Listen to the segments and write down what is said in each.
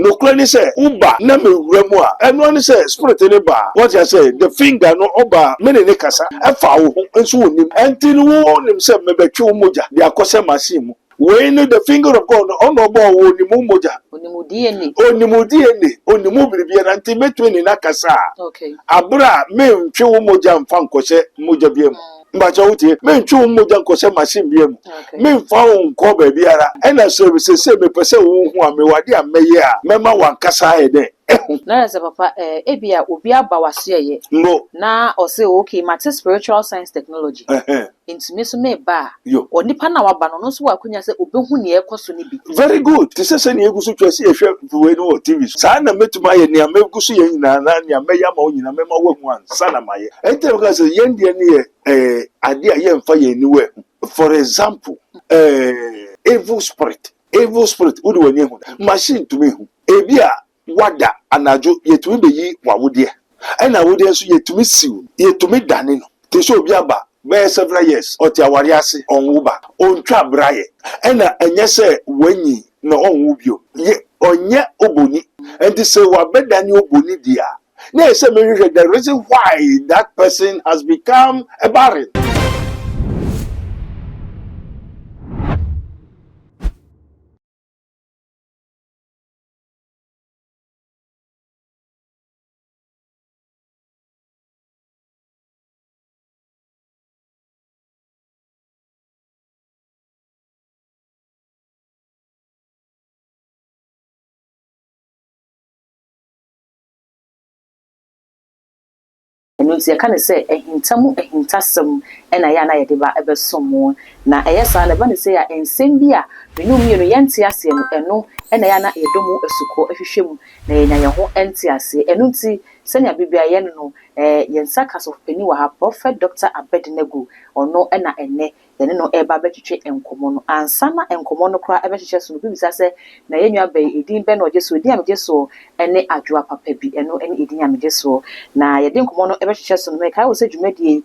no clearly say uba na me wura and one say spirit ne ba what you say the finger no oba me ne kasa e fa wo ho nso onim entin wo nim say me betwe wo moja de akose machine mu we know the finger of God on obo wo ni mu moja onimu biribia na nti metwe ni nakasa Okay. abra me ntwe wo moja mfa nkose moja bia mu mbacha wutie me ntwe wo moja nkose machine bia mu me mfa wo nko ba biara ena services se me pese wo hu amewade ameye a mema wankasa ede na yase papa ebia obi aba wase ye no na o say okay mate spiritual science technology intimi so me ba onipa na waba no so wakonya se obehu ne ekoso ne bi very good ti se ne egusu twese ehwe we no TV sa na metuma ye ne amegusu ye nyina na ne ameya ma onyina mema wahu ansa na maye ente ka se ye ndie ne ye ade a ye mfa ye ni we for example evil spirit udi wani hu machine tumi hu ebi a wada anajo yetumi beyi wawode ena wode so yetumi siw yetumi dane no te so obi aba be several years oti awari ase onwuba ontwa braye ena enye se wanyi na onwu bio ye onye oboni and say wabedani oboni dia na say me the reason why that person has become a barren. enunti ka ne se ehintamu ehintasem ena ya na ye de ba ebesom na eyesa na ba ne se ya ensem bi a menum yenu yente ase no eno ena ya na yedomu esuko ehwehwem na yenya ye ho ente ase enunti senya bibia ye no yensa kaso pani wa ha Prophet Dr. Abednego ono ena enne yene no eba betwetwe enkomo no ansa na enkomo no kra ebetwetwe so no bibisa se na yenwa ba edin be na ojeso edin amejeso ene adwoa papa bi eno ene edin amejeso na yede enkomo no ebetwetwe so no kai wo se dwumadie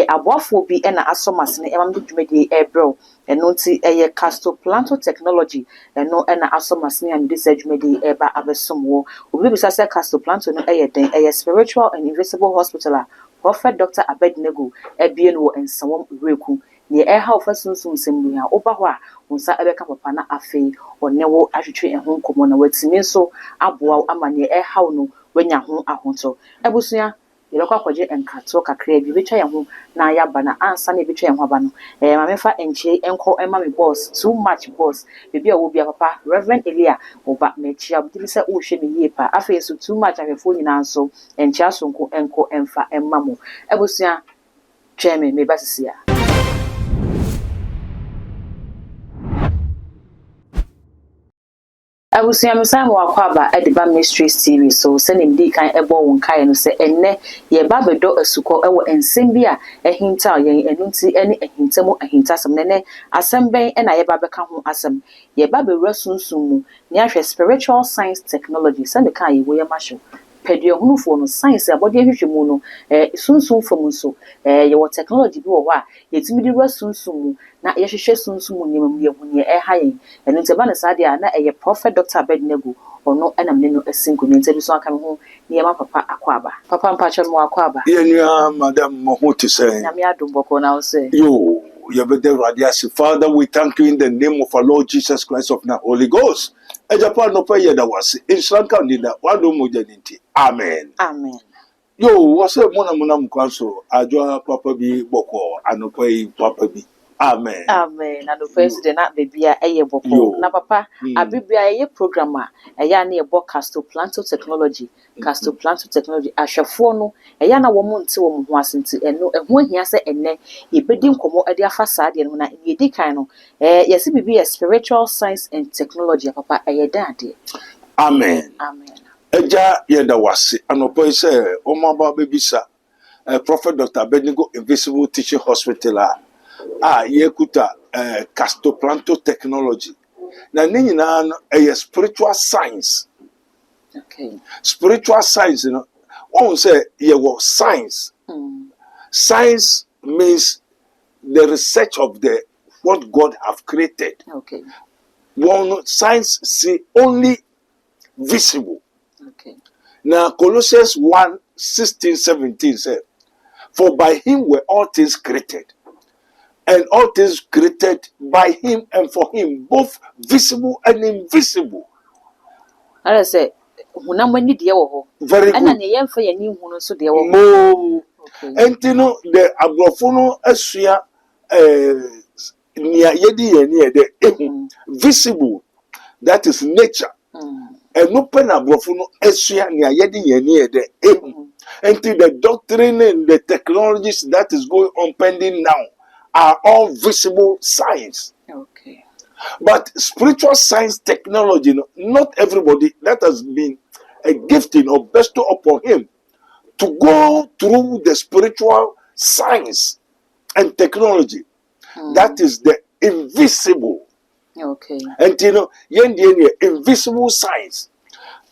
aboafo bi ena asomase ne emam dwumadie ebro eno nti Castor Planto Technology eno ena asomase ne amde se dwumadie eba abesomwo obibisa se Castor Planto no den spiritual and invisible hospital Prophet Dr. Abednego ebien wo ensawom reku ne ha ofasunsun sembu ha oba ho a unsa ebeka papa na afei onewo ahwetwe ehun komo na watimi so aboa amane ha no wanya ho ahonto ebusua yelokwa akwaje enkato kakra bi betwa ho na ya bana ansa na betwa ho aba no mamefa enchie enko ema me boss too much boss bibia wo bia papa Reverend Elia oba mechia bidi se wo hwe me yie pa afei so too much ahwefo nyina nso enchia so enko emfa emma mo ebusua tweme me basisia abusia msamo wakwaba ediba mystery series so senim di kan ebo won kai no se enne ye ba bedo asuko ewo ensem bia ehinta yen enunti ene ehintamu ehintasem nene asemben ena ye ba beka ho asem ye ba be rasunsun mu ne ahwe spiritual science technology se me kan ye wo ye mahwe pedie hunufo no science abode ahwehwemu no sunsun fom so ye wo technology bi wo ho a yetimi di rasunsun mu na ye hwehwe sunsun mu nyemam ye hunye hayen eno nte ba na sade a na Prophet Dr. Abednego ono enam ne no asinko nte bi so aka me ho ne ma papa akwaba papa mpacho mo akwaba ye nua madam mo ho te say na me adom boko na o say yo yabede radiasi Father, we thank you in the name of our Lord Jesus Christ of the Holy Ghost. Ejapa no pa yeda wase insranka nida wado moja ninti amen amen yo wase mona mkwanso ajwa papa bi boko anopa yi papa bi amen amen na do first de na bebia boko na papa abibia eye programmer eya na ebo Castor Planto Technology Castor Planto Technology ahwefo no eya na wo mo nte wo mo ho asenti eno eho ahia se enne yebedi nkomo ade afa saade no na yedi kan no yesi bibia spiritual science and technology papa eye dade amen amen eja yeda wase anopa say omaba bebisa Prophet Dr. Abednego Invisible Teaching Hospital yekuta Castor Planto Technology na nyina no spiritual science. Okay. Spiritual science, you know, one say science. Science means the research of the what God have created. Okay. One science see only visible. Okay. Now Colossians 1:16-17 said, for by him were all things created, and all things created by him and for him, both visible and invisible. I say, hunam mani deɛ wɔ hɔ. Very Ɛna good. ne yɛmfa yɛn ni hunu nso deɛ wɔ hɔ. No. Okay. And you know, the abrɔfo no asua nea yɛde yɛn ni yɛ dɛ visible, that is nature. And no pen abrɔfo no asua nea yɛde yɛn ni yɛ dɛ until the doctrine and the technologies that is going on pending now are all visible science. Okay. But spiritual science technology, not everybody that has been a gifting or bestowed upon him to go through the spiritual science and technology. That is the invisible. Okay. And you know, invisible science.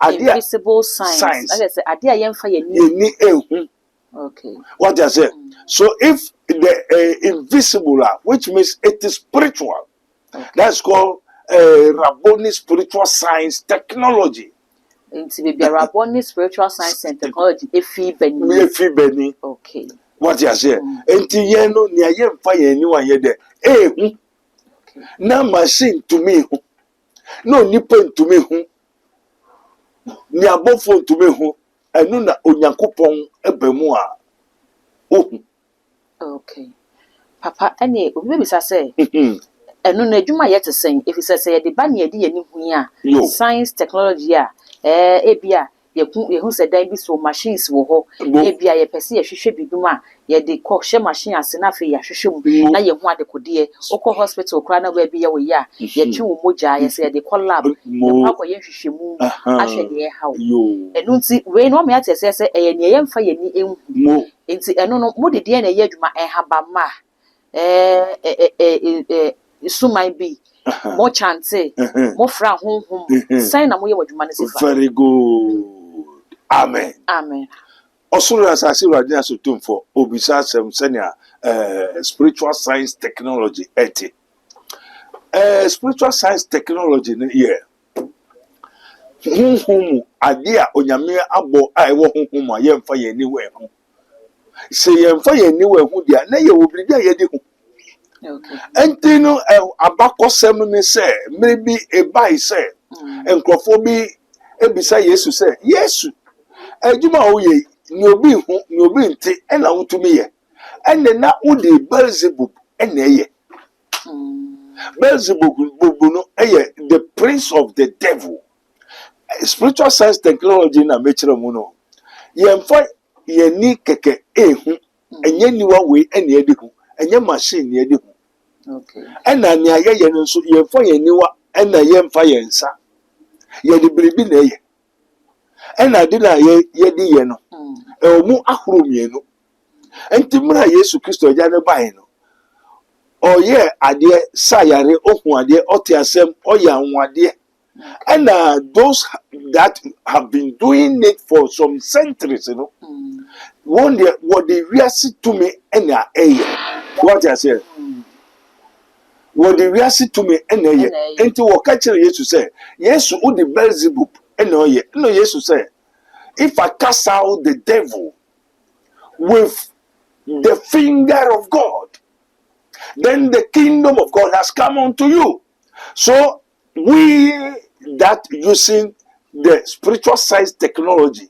Invisible science. I say, adia yɛmfa yɛn ni. Okay. What I say? So if the invisible, which means it is spiritual, okay. That's called Rabboni spiritual science technology. Into the Rabboni spiritual science and technology. Efi beni. Okay. What you say? Enti yeno ni ayem fa yen ni wan ye de. Na machine to me hu. No nipa to me hu. Ni abofo to me hu. Enu na Onyankopon ebemu a. Okay. Papa ene obi be say enu na adwuma ye te sen if say de ba na ye de ye ni hu a science technology a ebia ye hu say dan bi so machines wo ho ebia ye pese ye hwehwe biduma ye de ko hwe machine ase na fe ye hwehwe mu na ye hu adekode okọ hospital kra na ba bi ye wo ya ye twe wo moja ye say ye de ko lab ye kwa ye hwehwe mu ahwe de ye hawo enu nti we no me ate say ye ne ye mfa ye ni enhu nti enu no mo de de na ye adwuma haba ma suman bi mo chante mo fra honhom sign na mo ye wadwuma ne sifa. Very good. Amen. Amen. Osoro asase radina sotumfo obisa asem senia spiritual science technology eti. Spiritual science technology ne ye. Honhom ade a onyame abo a ewo honhom a ye mfa ye ni we ho. Se ye mfa ye ni we ho dia na ye obibi a ye di ho. Okay. Enti no abakosem ne se maybe e bai se enkrofo bi ebisa Yesu se Yesu adwuma wo ye ni obi hu ni obi nti na wotumi ye ene na udi Beelzebub ene ye Beelzebub no eye the prince of the devil. Spiritual science technology na mechire mu no ye mfa ye ni keke ehu enye niwa we ene edi hu enye machine ne edi hu. Okay. Ena ni ayeye no so ye mfa ye niwa ena ye mfa ye nsa ye de biribi na ye ena de na ye di ye no omu ahoro mienu enti mra Yesu Kristo ja ne bai no oye ade sayare ohun ade otiasem oya anwade and those that have been doing it for some centuries, you know, one day what they react to me and what I say, what they react to me and into what catcher yes to say, yes, who the Beelzebub and no, yes to say, if I cast out the devil with the finger of God, then the kingdom of God has come unto you. So we that using the spiritual science technology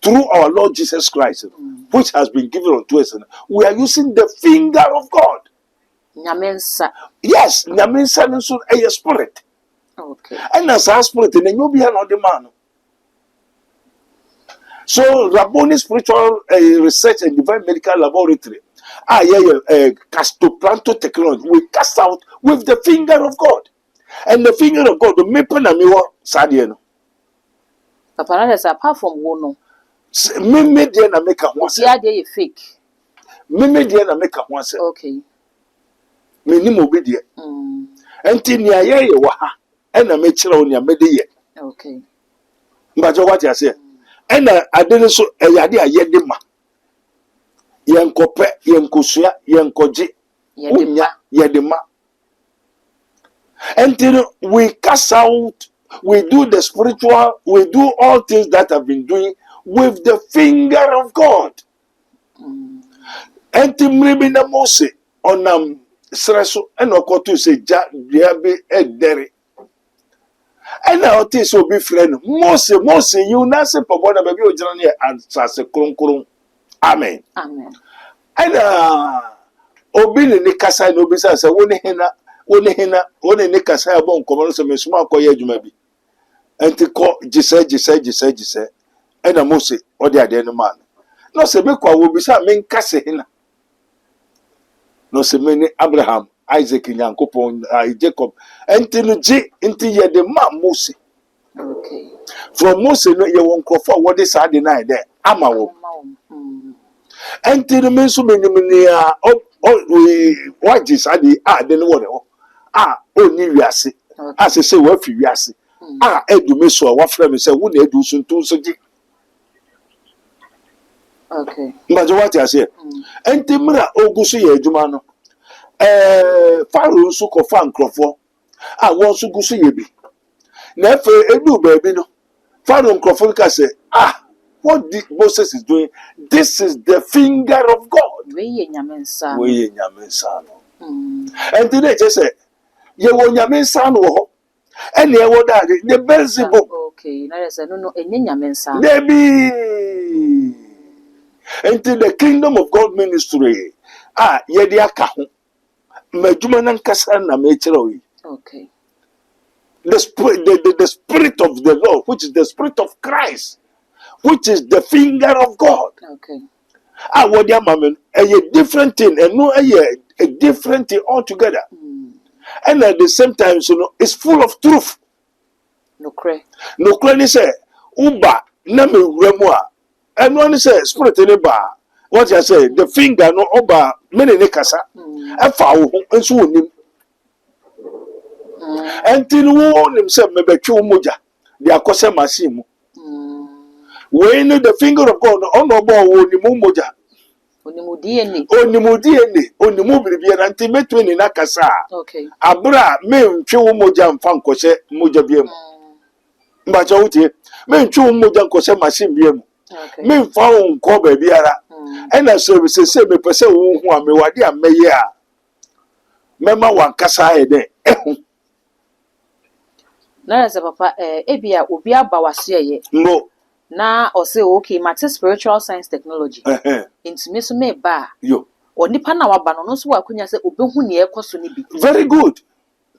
through our Lord Jesus Christ, which has been given unto us, we are using the finger of God. Nyamensa. Yes, Nyamensa is a spirit. Okay. And as a spirit, then you be another man. So Rabboni Spiritual Research and Divine Medical Laboratory, castoplanto technology, we cast out with the finger of God. And the finger of God, the maple na miwa sadieno. Papa, that's apart from one. Me dear na make a once. Yeah, they fake. Me dear na make a once. Okay. Me ni mo be dear. Enti ni aye wa ha. E na me kire oni amede ye. Okay. Mbajo what you say? E na ade so eyade aye de ma. Yenkope, yenkosua, yenkoje. Unya ye de ma. And we cast out we do the spiritual, we do all things that have been doing with the finger of God. Enti mribi na Mose onam sreso ena okoto se ja bia be edere. Ena oti se obi frɛ no Mose you na se pobo na baby ogyina ne ansase kronkron. Amen. Amen. Ena obi ne kasa na obi sa woni hena woni ne kasa abon komo no se mesuma akoye adwuma bi. Enti ko gise ena Mose odi ade no man. No se me kwa wo bi sa me nkase hena. No se many Abraham, Isaac, Yankopon, Jacob, enti ye the man Mose. Okay. From Mose, no, you won't call for what is I deny there. Amawo. Enti the men so many what is I then what? Only we are sick. As I say, what you are sick. Edu me so what friend say, who need do soon to so. Okay. But what I say, enti mra ogusu ye adwuma no. Pharaoh nso kofa nkrofo won so gusu ye bi. Na efe edu baabi no. Pharaoh nkrofo ka say, what Moses is doing, this is the finger of God. We ye nyame nsa no. Enti na je say, ye wo nyame nsa no ho. Ene e wo da the Beelzebub. Okay, na say no enye nyame nsa. Debi. Enti the kingdom of God ministry ye de aka ho. Majuma nan kasa na me kire yi. Okay. The spirit of the Lord, which is the spirit of Christ, which is the finger of God. Okay. What ya mamen a different thing and no a different thing altogether. And at the same time, so no, it's full of truth. No cray. No cray say uba na me remua. And one say spirit in ba. What you say, the finger no oba many ne kasa. E fa wo nso onim. Until wo himself me betwe moja. They akose machine mu. When the finger of God on obo wo ni mu moja. Onimu biribiara nti metwe ni nakasa. Okay. Abra me ntwe wo moja mfa nkose moja biem. Mbacha wutie me ntwe wo moja nkose machine biem. Me mfa wo nko ba biara. Ena services se me pese wo hu a me wade a meye a. Mema wankasa ede ehu. Na se papa ebia obi aba wase ye. No. Na o say okay mate spiritual science technology. Intime so me ba. Yo. Onipa na waba no so wakunya se obehu ne ekoso ne bi. Very good.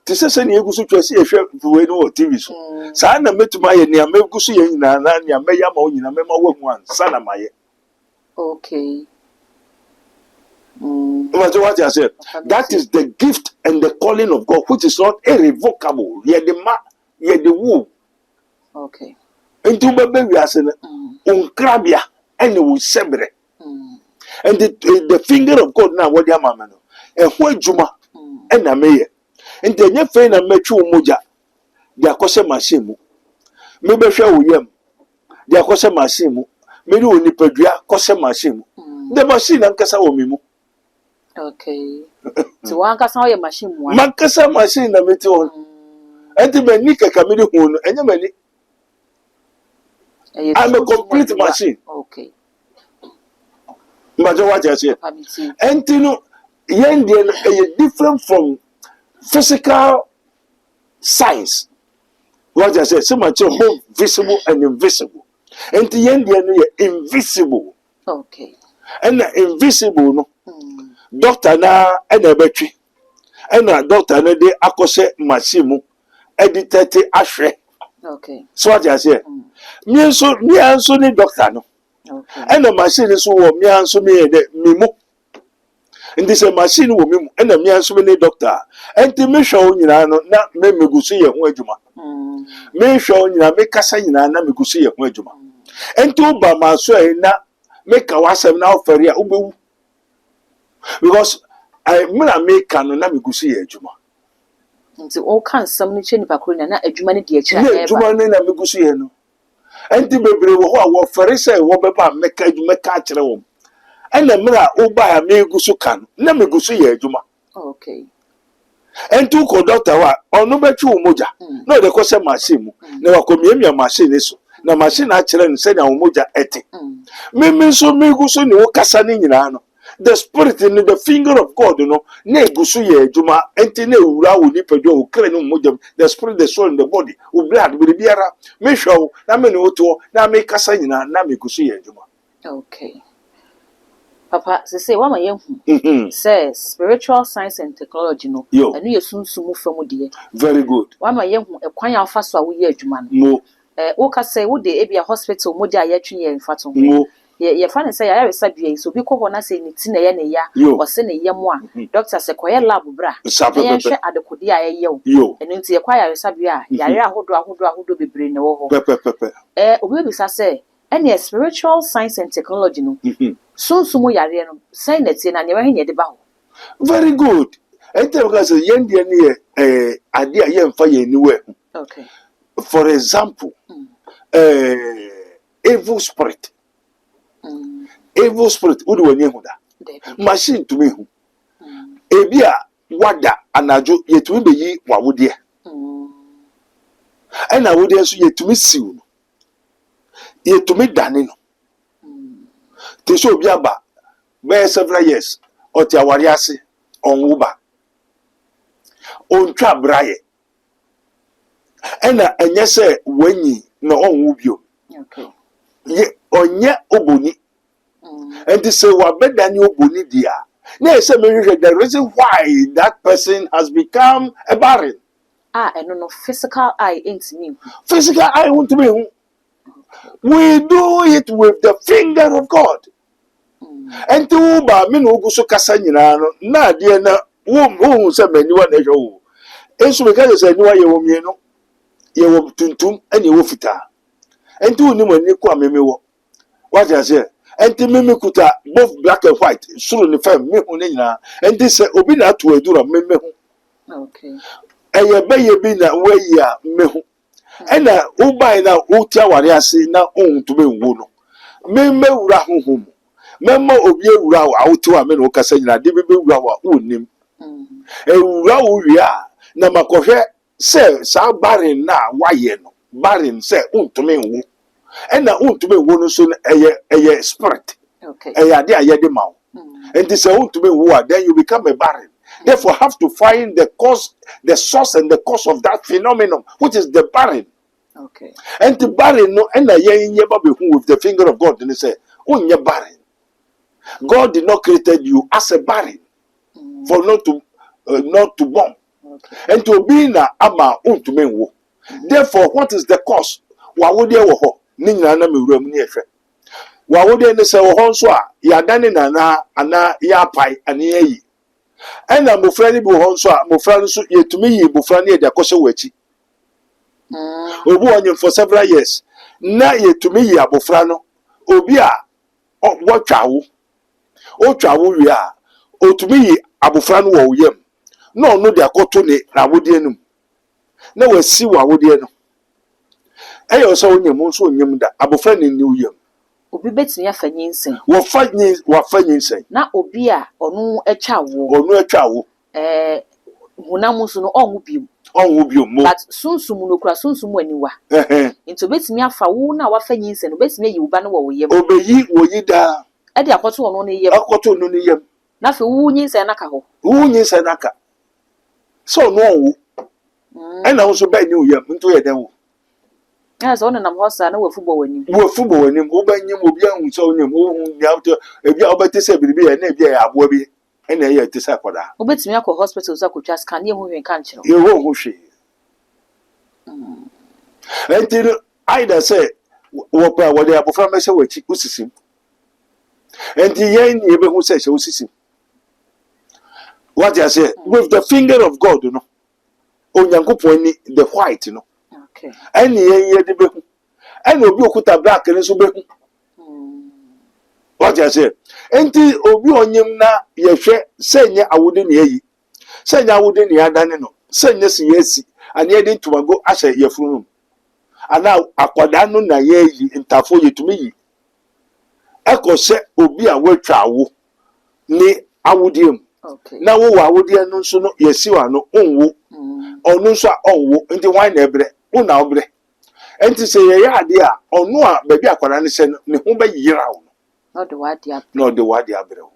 Tise se ne egusu twese ehwe we no TV so. Sa na metuma ye ne amegusu ye nyina na ne ameya ma onyina mema wahu ansa na maye. Okay. What I said, that is the gift and the calling of God, which is not irrevocable. Ye the woo. Okay. Into baby we are saying, unkrabia, and it will sebre. And the finger of God now, what your mamma know. And what Juma, and a mayor. And then your friend and met you moja. They are costing machine. Maybe share with them. They are costing machine. Maybe when you pay, costing machine. The machine and Casa Omimu. Okay. So one kasa your machine one. Makasa machine na meti on. Enti me ni kaka mi hu no enye mani. I'm a complete machine. Okay. Imagine what I say. Enti no yendi e different from physical science. What I say, so much both visible and invisible. Enti yendi no invisible. Okay. And invisible no. Doctor na ena betwi ena doctor na de akose machine mu editete ahwe. Okay. So what I say, me anso ni doctor no. Okay. Ena machine so wo me anso me de mimu. Ndi se machine wo mimu ena me anso me ni doctor. Enti me hwe nyina no na me megusu ye ho adwuma. Me hwe nyina me kasa nyina na megusu ye ho adwuma. Enti oba ma so na me ka wasem na ofere a obewu. Because I make no na migusu ye adwuma. Nti o kan sam ni cheni pakro na adwuma ne de akira eba. Adwuma ne na migusu ye no. Enti bebre wo ho a wo fere say wo beba meka adwuma ka kire wo. Ena mra o ba ya migusu kan na migusu ye adwuma. Okay. And two conductor or no better moja. No, the question machine. No, come machine is na machine actually and send our moja eti. Me so me go so no kasani nyina. The spirit in the finger of God, ne gusu ye juma enti ne ura wo ni pejo o kre no moja. The spirit, the soul, and the body. O blood with the biara. Me show na me no to na me kasa nyina na me gusu ye juma. Okay. Papa, say what my young says spiritual science and technology no. And you soon move from dear. Very good. One my young a quite alpha so we year juman. No. Oka say would they be a hospital moja yetri in fatum. No. Ye fan say I sabi so be ko na say ni tin ya or send a yam doctor say kwaya lab bra. Yen hwe adekodi a ye eno nti ye kwaya sabi a yare ahodo bebre ne wo ho. Obi bi say any spiritual science and technology no. So sumo yare no say na tie na ne we de ba ho. Very good. Enter because yen de ne ade a yen fa ye niwe. Okay. For example, evil spirit. Evil spirit udi wanye huda. Machine to me hu. Ebia wada anajo yetumi be yi wawudie. Ena wudie so yetumi siu no. Yetumi dane no. Te so obi aba be several years oti awari ase onwuba. Ontwa braye. Ena enye se wanyi na onwu bio. Okay. Ye onye oboni. And they say wabedani oboni dia. Na say the reason why that person has become a barren. And no physical eye ain't me. Physical eye won't be. We do it with the finger of God. And to ba me no go so kasa nyina no na de na wo se maniwa na hwo. Enso me ka say niwa ye wo mie no. Ye wo tuntum ene wo fita. Enti woni mani ko ameme wo. What I say? Enti meme kuta both black and white. Suru ni fam me hu ne nyina. Enti se obi na to adura meme hu. Okay. Eye be ye bi na we ya me hu. Ena wo bai na wo tia ware ase na ohun to be nwo no. Meme wura honhom. Mema obi ewura wo awoti wa me no kasa nyina de be wura wo onim. Ewura wo wi a na makohwe se sa barren na waye no. Barren say untumi nwu ena untumi nwu no so eye spirit. Okay. Eye ade ayede mawo. And this untumi nwu then you become a barren. Therefore have to find the cause, the source and the cause of that phenomenon, which is the barren. Okay. And the barren no ena ye nyeba be hu with the finger of God and say unye barren. God did not created you as a barren for not to born. Okay. And to be na ama untumi nwu. Therefore, what is the cause? Wa wode wo ho ni nyina na mewura mu ni ehwe. Wa wode ne se wo ho nso a ya dane na ana ya pai ane yi. Ena mofra ni bi wo ho nso a mofra nso yetumi yi mofra ne de akose wachi. Obu onye for several years. Na yetumi yi abofra no obi a wotwa wo. Otwa wo wi a otumi yi abofra no wo yam. Na ono de akoto ne na wode enum. Na wasi wa wode no eyo so onyem nso onyem da abofra ne ni uyam Obi betimi afanyi nsen wa fanyi nsen na obi a onu atwa wo hunam so no onwu biom mo but sunsum no kura sunsum aniwa into betimi afa wo na wa fanyi nsen no betimi ayi uba no wo yam obeyi wo yi da e de akoto ono ne yam na fe wo nyi nsen naka ho so no onwu ena wo so ba ni uyam nto ye den wo so on nam hosa na wafubo wanim wo ba nyem obi ahun so nyem wo hu ya to ebi a obete se biribi ya na ebi ya abo bi ena ye te se akoda obetimi akọ hospital so akotwa scan ye hu hwen kan kire ye wo hu hwe enti either say wo pa wo de abofra me se wachi usisim enti ye ni ebe hu se usisim what I say with the finger of God no onyankopon ni the white no. Okay. Any ye de behu. And obi okuta black ni so behu. What I say? Enti obi onyem na ye hwe senye awode ne yi. Senye awode ne adane no. Senye si yesi. Ani ye de ntumago ahye ye funu. Ana akoda no na ye yi ntafo yetumi yi. Eko se obi a watwa awo ni awodiem. Okay. na wo wa wo de no nso no yesi wa no onwo onu nso a onwo nti wan na ebre wo na obre enti se ye ya ade a onu a ba bi akwara ne se no ne ho ba yira wo No the what dia. no de wa de abre wo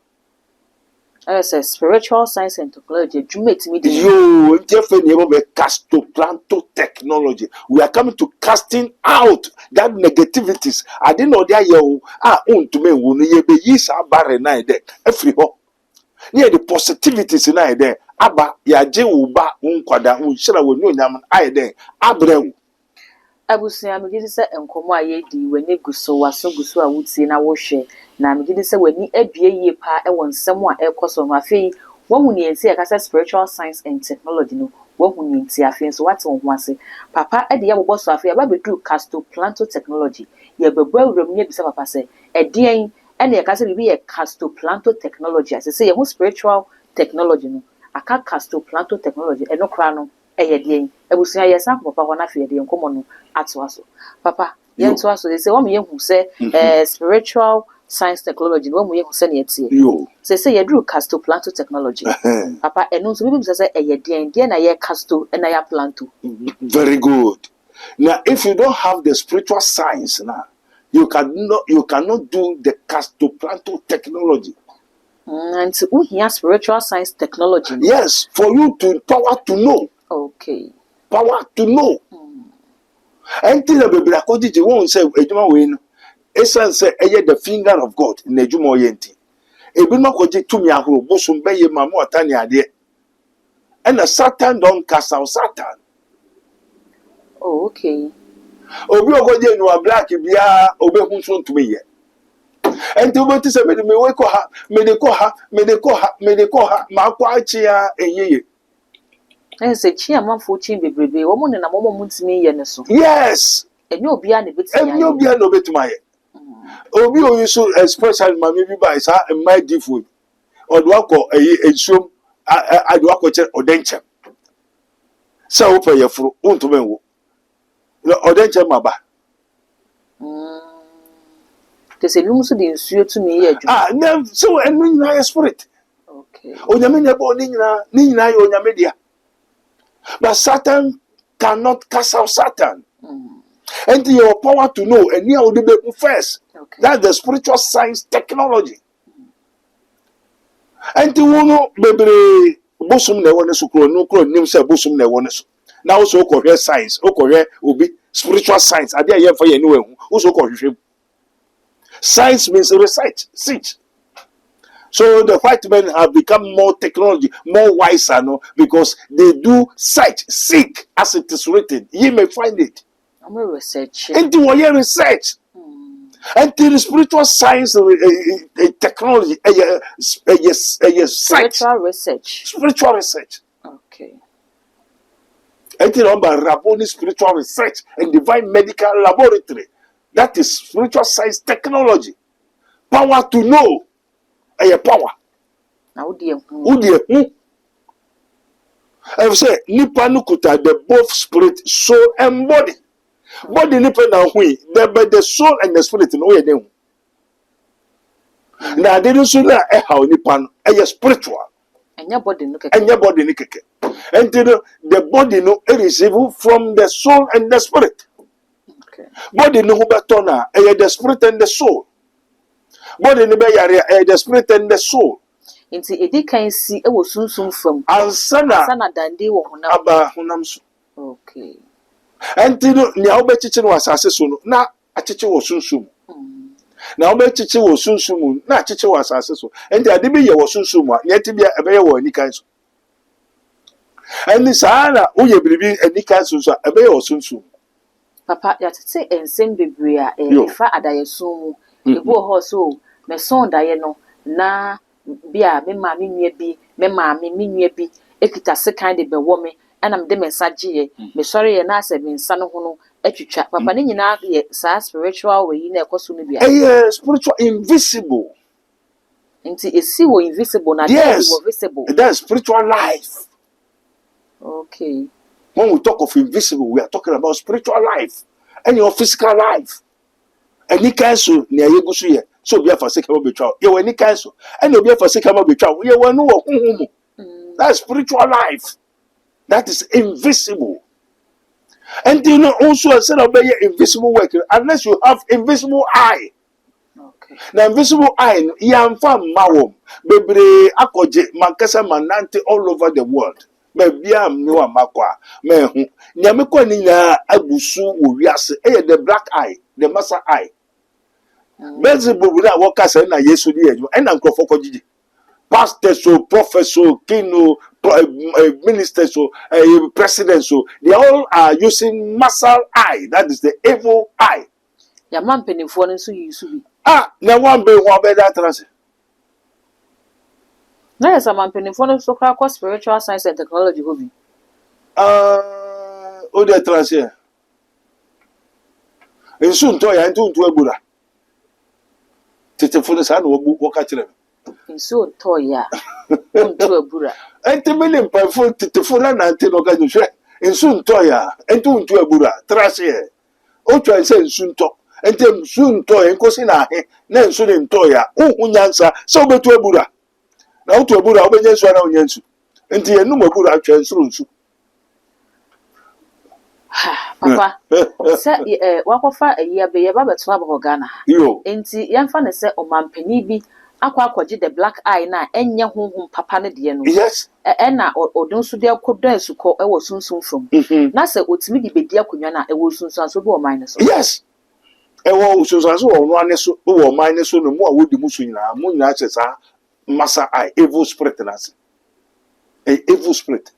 As a spiritual science and technology, jumate me. yo nti afa ne bo be castoplanto technology we are coming to casting out that negativities ade na ode aye wo a ontume wo no ye be yi sa bare na ide afri ho ne the positivities na ide aba ya je wo ba nkwada unhyira wo ni onyam ide abre wo Abusia me gidi se enkomo aye di wani guso waso guso a wutie na wo hwe na me gidi se wani abie yie pa e won nsem a ekoso no afei wohu ne ensi e kasa spiritual science and technology no wohu ne ensi afei so wate wo ho ase papa e de ya bobo so afei aba bedu castoplanto technology ye bebo awuram ne bisa papa se edien e na ye kasa bibi ye castoplanto technology ase se ye ho spiritual technology no aka castoplanto technology e no kra no eye dien abusia ye san papa ho na afei de enkomo no atwaso papa ye ntwaso they say wo me yehu se spiritual science technology no mo yehu se na yetie yo say ye drew castoplanto technology papa eno so bibi say eye den na ye casto na ya planto very good now if you don't have the spiritual science now you cannot do the castoplanto technology. and uhia spiritual science technology no? Yes, for you to power to know. Okay. Power to know. Anything that be like what you won't say ejuma we no. Esan say eye the finger of God na ejuma oyenti. Ebi ma koje tumi ahoro bosum beye mamu atani ade. And the Satan don't cast out Satan. Oh, okay. Obi ogoje no black bia obehu so ntumi ye. Enti obeti se me we ko ha, me de ko ha, ma kwa achi ya eyeye. Say chi amanfo chi bebrebe wo mo ne na mo ntimi ye ne so. Yes. Enye obi a ne betimi Enye obi a no betuma ye. Obi oyi so especially mama bi ba isa my different. Odo akọ ensuom ado akọ che odenche. Sa wo pe yefuru untuma enwo. Odenche maba. Kese bi muso de nsuo tumi ye adwuma. Ah, na so enu nyina spirit. Okay. Onyame ne bo ni nyina ye onyame dia. But Satan cannot cast out Satan. And your power to know and near would be first. Okay. That's the spiritual science technology. And to know baby bosom ne one so no kro nim say bosom ne one so. Now also correct science, correct will be spiritual science. Ade aye for anyway. Also correct. Science means research, search. So the white men have become more technology, more wiser, no, because they do search, seek, as it is written. You may find it. I'm a research. Into what you research. Until the spiritual science, technology, science. Spiritual research. Spiritual research. Okay. Until Rabboni spiritual research and divine medical laboratory. That is spiritual science technology. Power to know. A power. Now, dear, I say, nipa nukuta the both spirit, soul, and body. Body nipa na hui, but the soul and the spirit no ye dem. Na didn't so na how nipa no spiritual. and your body look at And your body ni keke. And the body no receive from the soul and the spirit. okay. Body no beto na the spirit and the soul. Body ni be yare the spirit and the soul. Inti edi kan si e wo sunsun fam. Ansana dande wo honam. aba honam so. Okay. Enti no nia obechichi no asase so no na achichi wo sunsum. Na obechichi wo sunsum na achichi wo asase so. Enti ade bi ye wo sunsum a nia tibia ebe ye wo anikan so. Eni saana wo ye biribi anikan so so ebe ye wo sunsum. Papa ya tete ensem bebre a efa adayeso mu. Ebo ho so me son daye no na bia me ma me nua bi me ma me nua bi ekita sekan de be wo me ana me de me nsaje me sori ye na ase me nsa no ho no atwitwa papa ne nyina ye sa spiritual we na ekoso no bia Spiritual invisible. nti esi wo invisible na yes, wo visible. That's spiritual life. Okay. When we talk of invisible, we are talking about spiritual life and your physical life. And you can so near you so be for sake of betrayal. You any cancel, and you be for sake of betrayal. You will know that's spiritual life. That is invisible. And you know also a set of invisible work unless you have invisible eye. Okay. Now invisible eye, yamfa mawom, bebre akoje mankasa manante all over the world. Maybe I'm new amakwa, mehu. Nyameko ni na agusu uwiase, the black eye, the massa eye. Beelzebub na wakasa na Yesu di eju, ena nkrofo kojiji. Pastors, so prophets, so king, ministers, so presidents, so they all are using muscle eye. That is the evil eye. Ya man penifo no so yisu bi. Now one be that transit. Na yes man penifo no so kwa spiritual science and technology hobby. O de transit. Ensu nto ya ntu ebura. Tete fo sa na wo ka kire. Ensu nto ya. Ntu ebura. Entemele mpafo tete fo na nte no ka nhwe. Ensu nto ya, ntu ebura. Transit. O twa nse ensu nto. Ente nsu nto enkosi na ahe na nsu ne nto ya uhu nyansa so obetu ebura na otu ebura obenye nsu na onye nsu ente enum ebura atwa nsu papa se wakofa eya be ye ba beto aba Ghana yo enti yemfa ne se omampani bi akwaje the black eye na enye honhom papa ne de no yes na odun so de akodo asuko e wo sunsun fam na se otimi di bedi akonwa na e wo sunsun so be o man so yes ewo ususanso wo ane so wo man ne so no mu a wodi musu nyina mu nyina chesa massa eye evil spirit na se evil spirit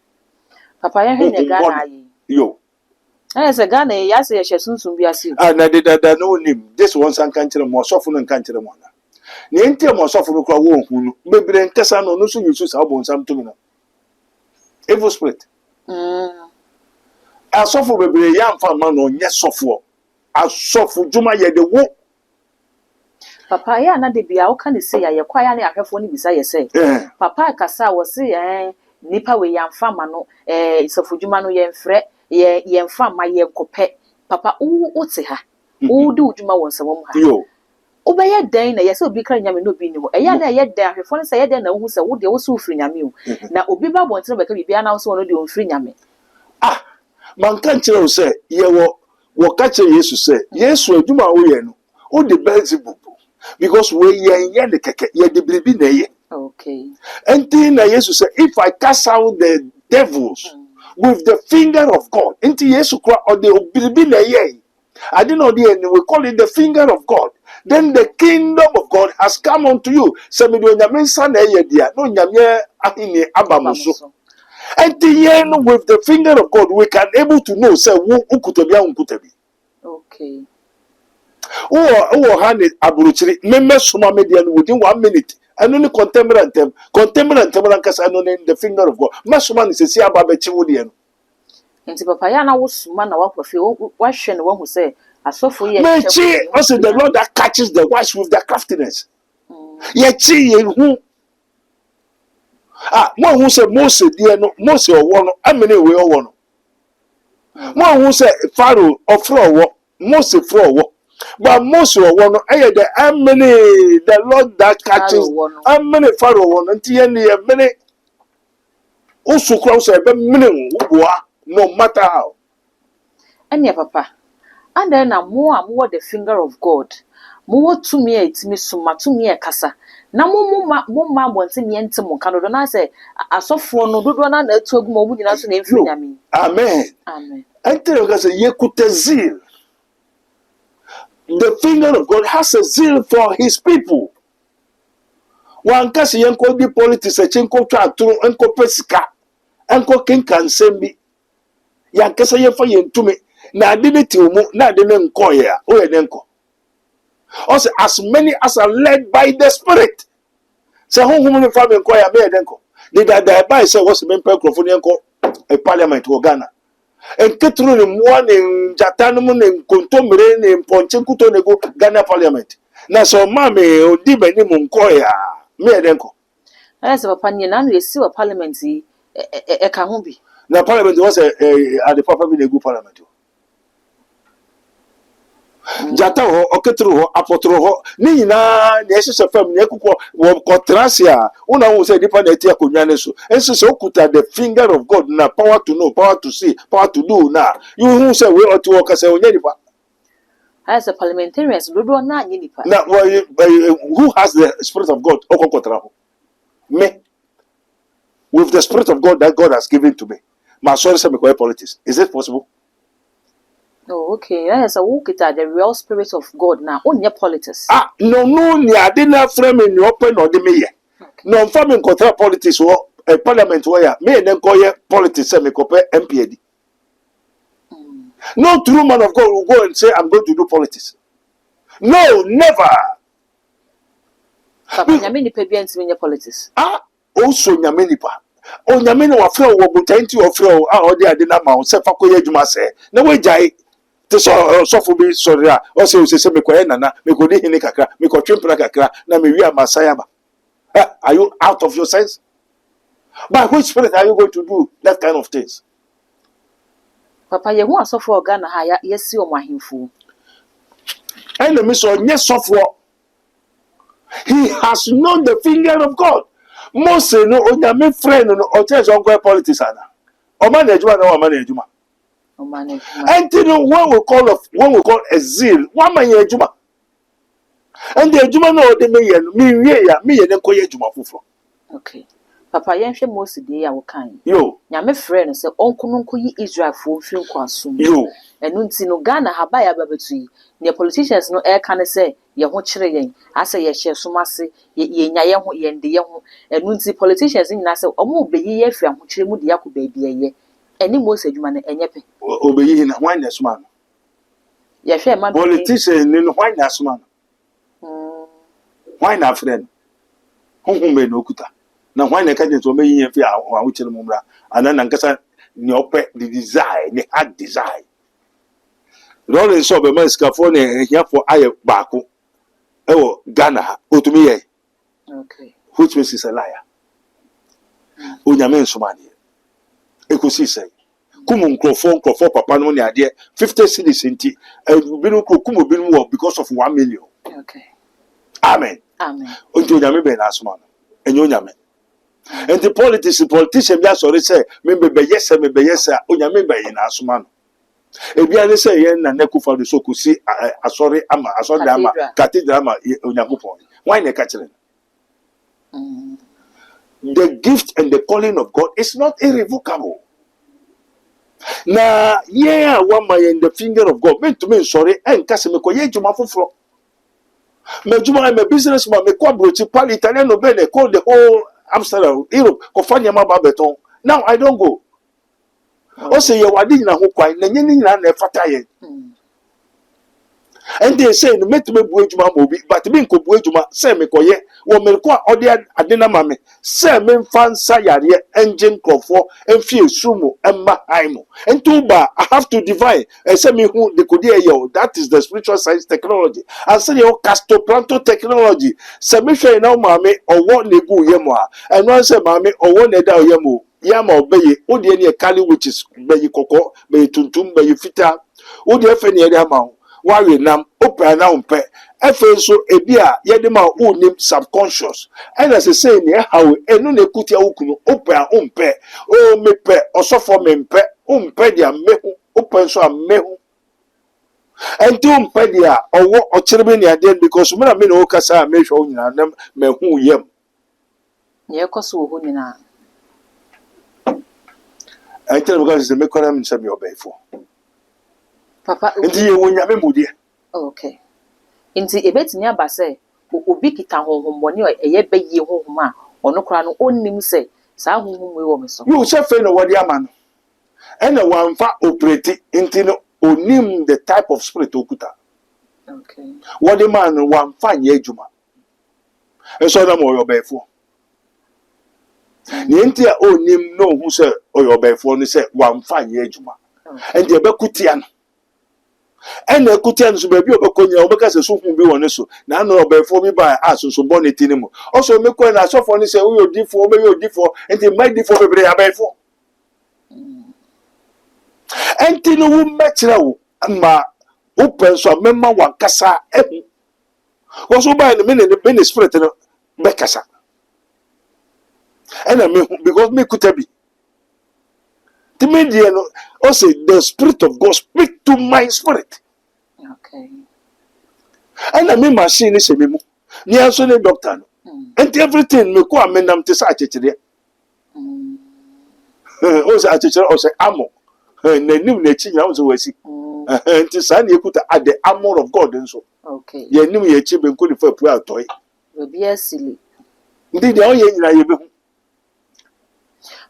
papa ya hwe Ghana yi yo se Ghana ya se ye sunsun bi ase na de no nim this one san kan kire mo sofo no kan kire mo na ne enti mo sofo no kra wo hu no bebre nkasa no no so yusu sa bo nsam to mi na evil spirit asofo bebre ya mfa ma no nye sofo asofo juma ye de wo papa ya na de bia wo kan se ya ye kwaya na ahwefo ni bisa ye se papa kasa wo se nipa we ya mfa ma no sofo juma no ye mfre ye mfa ma ye kope papa wo te ha wo de juma won se wo ha yo obeye dan na ye se obi kra nyame no bi ni ho eya na ye dan ahwefo no se ye dan na hu se wo de wo so ofri nyame o na obi ba bon tire be ka bibia na wo so no de ofri nyame man kan kire wo se ye wo ka kire Yesu se Yesu adwuma wo ye no o de Beelzebub because we ye de keke ye de bribi na ye okay enti na Yesu se if I cast out the devils with the finger of God enti Yesu kwa o de bribi na ye I didn't know the we call it the finger of God. Then the kingdom of God has come unto you. So me do nyame sa na ye dia no nyame ahini abamuso. And the end with the finger of God we can able to know say wo ukutobia unkutabi. Okay. Oh hand aburuchiri meme soma media within 1 minute. And only contemporary kasa no the finger of God. Masoma ni se si ababechi wo dia no. Nti papa ya na wo suma na wakwafe wo hwe ne wo hu se asofo ye mechi also the Lord that catches the wise with their craftiness ye chi ye hu mo hu se Moses die no Moses owo no amene we owo no mo hu se Pharaoh ofro owo Moses fro owo but Moses owo no the amene the Lord that catches amene Pharaoh owo no nti ye ne ye mene usukro se be mene wo no matter how. Anya papa, and then more the finger of God. More to me itimi suma to me kasa. Na mo bonte me ntimo kano do na say asofo no dodo na na atu aguma obu nyina so na emfiri nyame. Amen. Amen. Enter kasa yekute zeal. The finger of God has a zeal for his people. Wan kasa yenko di politics e chenko twa aturu enko pesika. Enko kenkan sembi. Ya kasa yefa yentume na ade ne timu na ade ne nko ya o ye ne nko also as many as are led by the spirit say honhom ne fa me nko ya me ye ne nko the by say was me microphone nko a parliament o Ghana enketru ne mo ne jata no ne nkontomere ne mponche nkuto ne go Ghana parliament na so ma me odi bani mu nko ya me ye ne nko Ese papa ni na no esi wa parliament e ka ho bi. Na parliament was at the papa be the good parliament. Jata ho, oketro ho, apotro ho. Ni na se fam ni ekuko wo kotrasia. Una wo se dipa na eti akonwa ne so. Enso se okuta the finger of God na power to know, power to see, power to do na. You who say we ought to work as onya dipa. As a parliamentarians, dodo na nye nipa. Now, who has the Spirit of God? Okokotraho. Me. With the Spirit of God that God has given to me. My sorry, say me politics. Is it possible? Oh, okay. Yes, a walk it the real Spirit of God now. Only politics. No, I didn't frame in your open or the me. No, farming contra politics or a parliament where me and then call politics and me compare MPAD. No true man of God will go and say, I'm going to do politics. No, never. Papa, Nyamini Pebians in your politics. Also Nyaminipa. O Nyamini wa fro wo butanti o fro odi ade na ma o se fa koye adwuma se. Na we jai te so for be sorry o se me koye nana me ko di hini kakra me ko twempra kakra na me wi amasaya ba. Are you out of your sense? By which spirit are you going to do that kind of things? Papa, ye hu asofo organa ha ya si o mahemfu. Enemy so nye sofo. He has known the finger of God. Mose no onyame friend no o church on go politics ana. O man ejuma na o man ejuma. O man ejuma. And you know when we call a zeal, one man ejuma. And the ejuma no de me ye nko ye ejuma fufuro. Okay. Papa yenhwe Mose de ya wo kan. Yo. Nyame friend se onko no nko yi Israel fo mfi nko asum. Yo. Enu nti no Ghana haba ya babetu yi. Ne politicians no e kan se ye ho kire yen ase ye hye somase ye nya ye ho ye nde ye ho enu nti politicians nyina se omo obeyi ye afia ho kire mu de yakọ baabi ye eni Mose adwuma na enyepe obeyi na hwan na soma no ye hwe ma politician ni no hwan na soma no hwan na friend honhom na okuta na hwan na ka je so meyi ye afia ho kire mu mra ana na nkasa ni ope the desire ni hard desire Rolling so be man skafo na here for aye baako ewo Ghana otumi ye okay which means is a liar onyame nsomane ekosi say kumu nkrofo papa no ne ade 50 cities nti binu kumu binu wo because of 1 million okay amen onto onyame be na asoma no enyo onyame and the politician bi asori say me be yes onyame be na asoma no ebia ne say yen na nekufa do so kusi asori ama cathedral ama onyakopon why na ka kire the gift and the calling of God is not irrevocable. Na yeah, one my in the finger of God meant to me sorry and cast me koye juma fufuro. Me juma I'm a businessman, me kwa brochi pal Italian no bene call the whole Amsterdam, Europe, kofanya maba beton. Now I don't go. O say you wadi na ho kwai na nyini na na fata ye. And they say no met me buejuma mobi but me nko buejuma say me koye wo me ko ode adena mame say me fansa yare engine crofo enfie sumo emma haimo entuba I have to divine say me who the kodi eyo that is the spiritual science technology and say your castoplanto technology say me hwe na mame owo negu yemo a eno say mame owo na da yemo yama obeye ode ne kali which is beyi kokko beyi tuntum beyi fita ode efe ne ade ama wari nam open na umpe efe so ebi a yede ma unim subconscious and as say ne how enu na ekutia ukunu open umpe o mepe osofo mempe umpe dia mehu open so amehu enti umpe dia owo ochirebe ne ade because me na me na okasa me hwe onyina na mehu yem ne ekoso ho nyina enti because me kora me se me obefo Papa enti ye wonya me modie okay enti ebetini aba se obi kita honhommoni eye bayi honhom a ono kra no onnim se saa honhom we wo me so you se fe no wodi ama no ena wanfa operate enti no onim the type of spirit okuta okay wodi man wanfa nye adwuma eso na mo yobefo ni enti a onim no hu se oyobefo no se wanfa nye adwuma enti ebekutia no ena ekutia no so ba bi obekonya obeka se so hu bi woni so na no obefo bi ba asoso boneti ni mu also mekọ na asofo ni se we odifo obe odifo enti mai difo bebre abefo enti no wu mekira wo ma open so memma wan kasa ehu was so by the minute spirit no be kasa and me because me could be the media no o say the spirit of God speak to my spirit Okay. and me machine say me mu ni anso ne doctor no and everything me ko amenam te sa achechire o say achechire o say amo na nim na chi nyam so wasi nti sa na ekuta at the armor of God nso Okay. ye nim ye chi be nko ni fa pu atoy Obi asili. ndi de o ye nyina ye be hu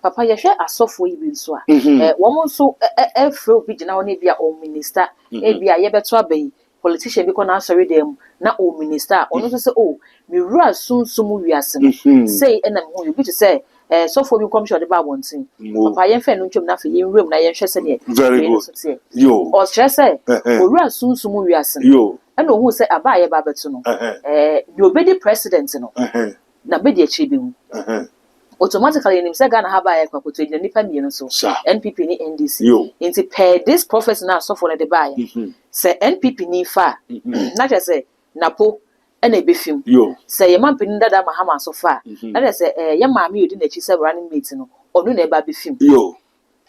Papa yehwe asofo yi bi nso a wo nso efre obi gina wona bia o minister e bia ye beto abai politician bi ko na asori dem na o minister ono so se o me wura sunsum wiase no say na me hu obi to say sofo bi commission de ba wontin papa ye fe no ntwom na fe ye nwrem na ye hwe se ne very good yo o stress o wura sunsum wiase no yo na ohu se aba ye ba beto no the obedi president no na be de achi bi hu automatically in say Ghana have a kwakoto ejina nipa mienu so NPP ni NDC into per this prophecy na so for the buy say NPP ni fa na just say napo e na ebefim say ye man pin dada mahama so fa na just say ye maami odi na chi say running mate no onu na e ba befim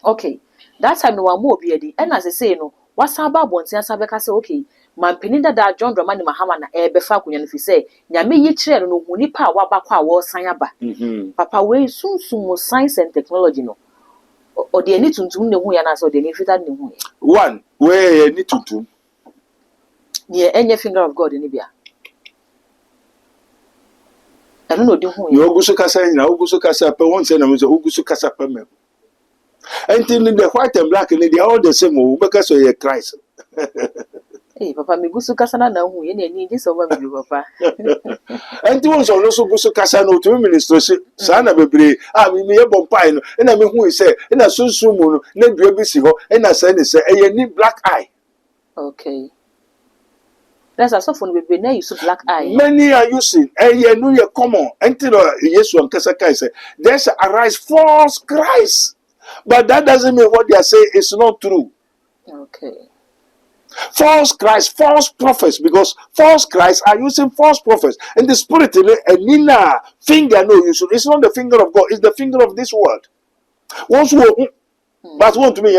okay that time no wa mo obi edi e na say no wasa ba bontia sa be ka say okay man pin dada John Dramani Mahama na e be fa akunya no fi say nyame yi kire no hu nipa a wa ba kwa wo san aba papa we sunsum science and technology no o de ani tuntum ne hu ya na so de ni fita ne hu one we ani tuntum ne enye finger of God ni bia anu no de hu ya ogusu kasa nyina ogusu kasa pe won say na me so ogusu kasa pe me until the white and black they are all the same o because of Christ papa me gusu kasa na hu ye ne ni so ba me papa enti won so no so gusu kasa no to minister sa na bebre me ye bompai no na me hu say na sunsun mu no na dua bi si ho na say ne say e ni black eye okay that's a soft one bebre na use black eye many are using no ye common enti no yesu am kasa kai say there shall arise false Christ but that doesn't mean what they are saying is not true okay false Christ, false prophets, because false Christ are using false prophets. And the spirit in a nina finger, no, it's not the finger of God, it's the finger of this world. Once we but want to be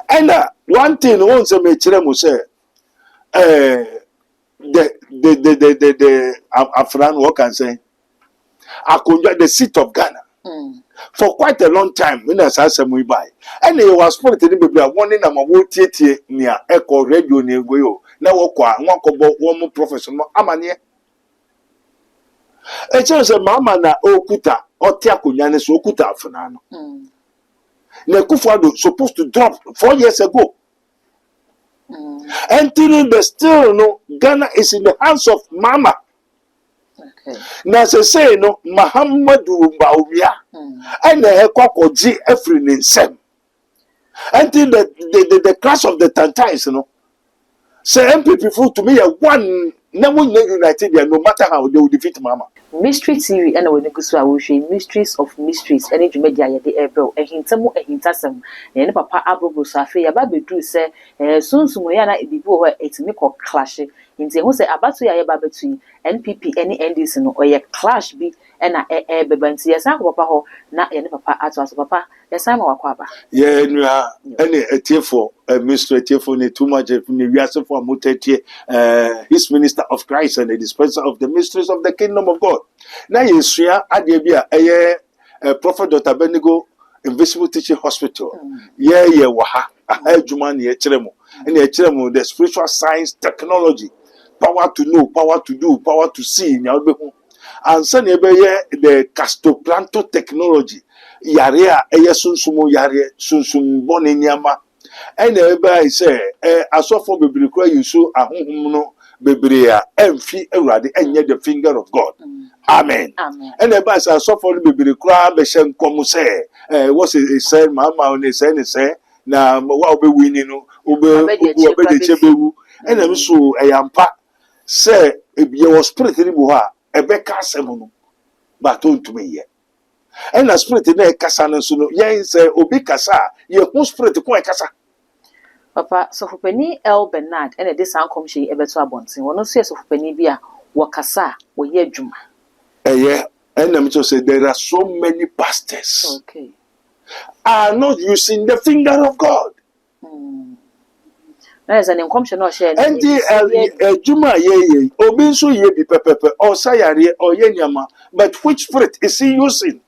and one thing once a mature say the Afran what can say I conjure the seat of Ghana. For quite a long time, when I saw some we buy, and they was put in the one in a wotie near Echo Radio near Wayo. Now, one cobo, one more professional Amania. A chance of Mamma na Okuta or Tiakunyanis Okuta Fanano. Nekufado supposed to drop 4 years ago. Until the still no Ghana is in the hands of Mama. Na se say no Muhammadu Mbawia and the Kokoji every nsem until the clash of the Tantines no say MPP full to me a one never united no matter how they will defeat Mama. Mystery TV and when go so I will show mysteries of mysteries any media ye de ebro ehintamu ehintasem na ne papa abrobo so afi ya ba bedu say sunsumu ya na bibi wo etimi ko clash nti hu say abato ya ba betu NPP any NDC no oye clash bi na beba nti yesan ko papa ho na ye ne papa ato aso papa yesan ma wakwa ba ye nua any etiefo administrative ne too much ne wiase for motetie his minister of Christ and the dispenser of the mysteries of the kingdom of God. Now yesua ade bia Prophet Dr. Benigo Invisible Teaching Hospital. Ye wa ha adwuma ne ye kyeremo. And ye kyeremo the spiritual science technology. Power to know, power to do, power to see. And so the castoplanto technology. Yare a sunsumo yare sunsum boni nyama. And everybody say asofo bebre kwa yusu ahonhom no bebre a emfi awurade enye the finger of God. Amen. Amen. And everybody say asofo no bebre kwa be hye nkom say what is say mama on say na wa obe wini no obe de chebewu. And am so eyampa say ye was spirit ni bo ha ebeka asem no but don't me ye. And a spirit na kasa no so no yen say obi kasa ye hu spirit ko kasa. Papa, so for Penny El Bernard, and this uncle she ever to abonting. One no says of Penny Bia, Wakasa, or ye Juma. Yeah, and I'm just saying there are so many pastors Okay. are not using the finger of God. That is an income or share. And the Juma ye, Obinsu ye be pepe, or Sayari, or Yenyama, but which spirit is he using?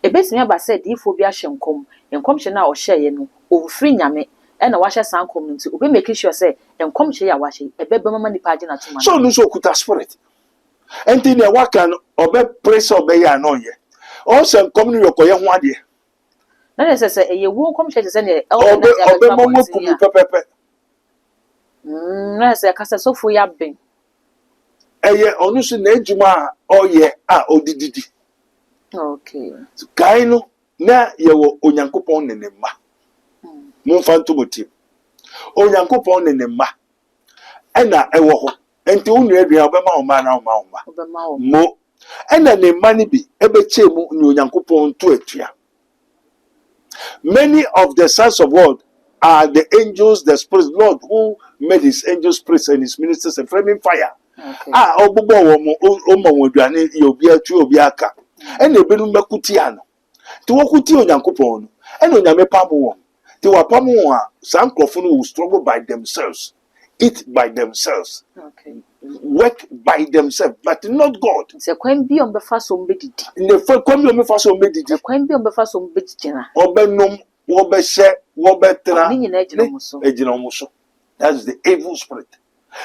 A base never said, if we be a shankum, and come or share you, over free yame, and a washer sound coming to be making sure say, and come share washing, a baby money pagina to man. So no so kuta spirit. And in a wakan, obe praise obey anoye. Also, coming your koya one day. That is a ye won't come share to send a Obe momo pumi pepe. That's a cassa so for yabbing. Eye onusu na ejuma oye odididi. Okay. Kaino na yewo onyankopon ne ne ma. Momfa ntomotim. Onyankopon ne ne ma. Ena ewo ho. Enti unu adua obema o ma na o ma. Mo. Ena ne ma ni bi ebeche mu ni onyankopon to atua. Many of the sons of God are the angels, the spirits, Lord, who made his angels, priests, and his ministers a flaming fire. Okay. Obubo omo woduane yobi atu obi aka. Ena ebenu makutiano. Ti wokuti onyankopon no. Ena onyame pamu wo. Ti wapamu wo a some crofunu will struggle by themselves, eat by themselves, Okay. work by themselves, but not God. It's a queen be on the first on bedid. In the first come you first on medidi. The queen be on the first on bedina. Obenum, wobeshe, wobetra. Meaning Ejinomuso. That's the evil spirit.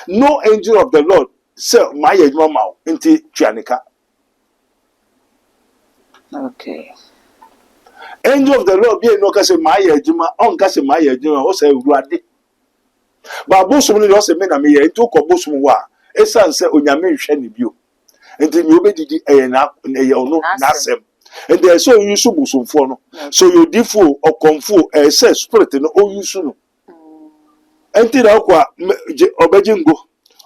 No angel of the Lord say my mama into Chianika. Okay. Angel of the Lord be no kase my ejuma, on kase my ejuma, o say ruade. But bosom no say me na me ye into ko bosom wa. Esan say onyame hwe ne bio. Enti me obedidi na ono na asem. And there so you use bosom for no. So you diffu or comfort say spirit no o use no. Enti na kwa obeji ngo,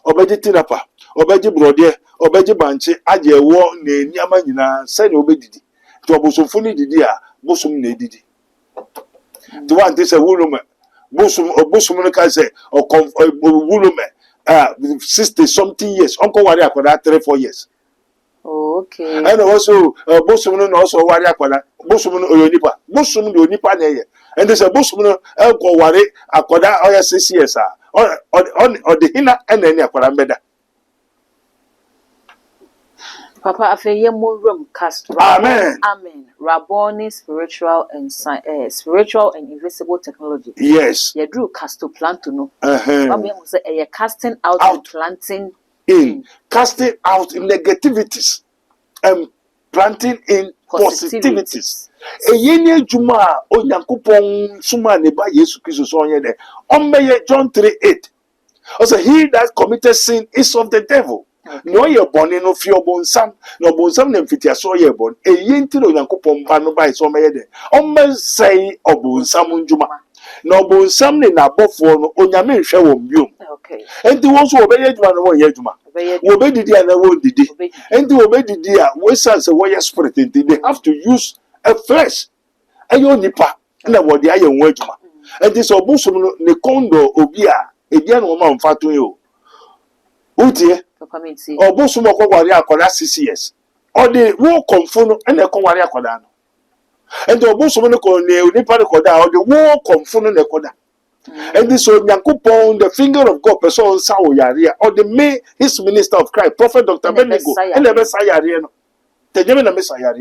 obeji tinapa, obeji brode, obeji banche aje wo na eniama nyina say na obedidi. To bosom fu ni didi a bosom na edidi. The one they say wulume bosom no can say or wulume 60 something years. Uncle worry akoda 3-4 years. Okay. And also bosom no also worry akoda bosom no oyonipa. Bosom no onipa na ye. And they say bosom no uncle worry akoda oya 6 years on the hina and any akoda mbeda. Papa afeye mo room cast. Amen. Amen. Rabboni spiritual and invisible technology. Yes. You drew casto planto no. Uh-huh. Say a casting out and planting in casting out negativities and planting in positivities. Eyenye juma onyankopon suma ne ba Yesu Kristo so onye de. Ombeye John 3:8. Also he that committed sin is of the devil. No ye born no fi obonsam no obonsam na mfiti aso ye born eyenti no onyankopon ba no ba so omeye de. Ombe say obonsam njuma. No obonsam ne na bofo no onyame hwe wo mbiom. Okay. Enti wo so obeye juma no wo ye juma. Wo be didi ana wo didi. Enti wo be didi a we sense wo ye spirit enti they have to use a flesh. Ayo nipa na wo de aye wo adwuma. Enti so obusum no ne kondo obi a ebia no ma mfato yo. Utie Papa me see. Obusum okwari akoda 6 years. O de wo konfo no na ekwari akoda no. Enti obusum no ko ne nipa rekoda o de wo konfo no na ekoda. And this so Nyankopon, the finger of God, person Sawo Yaria, or the may his minister of Christ, Prophet Dr. Benigo, and the Messiah. Tejeme na Messiah.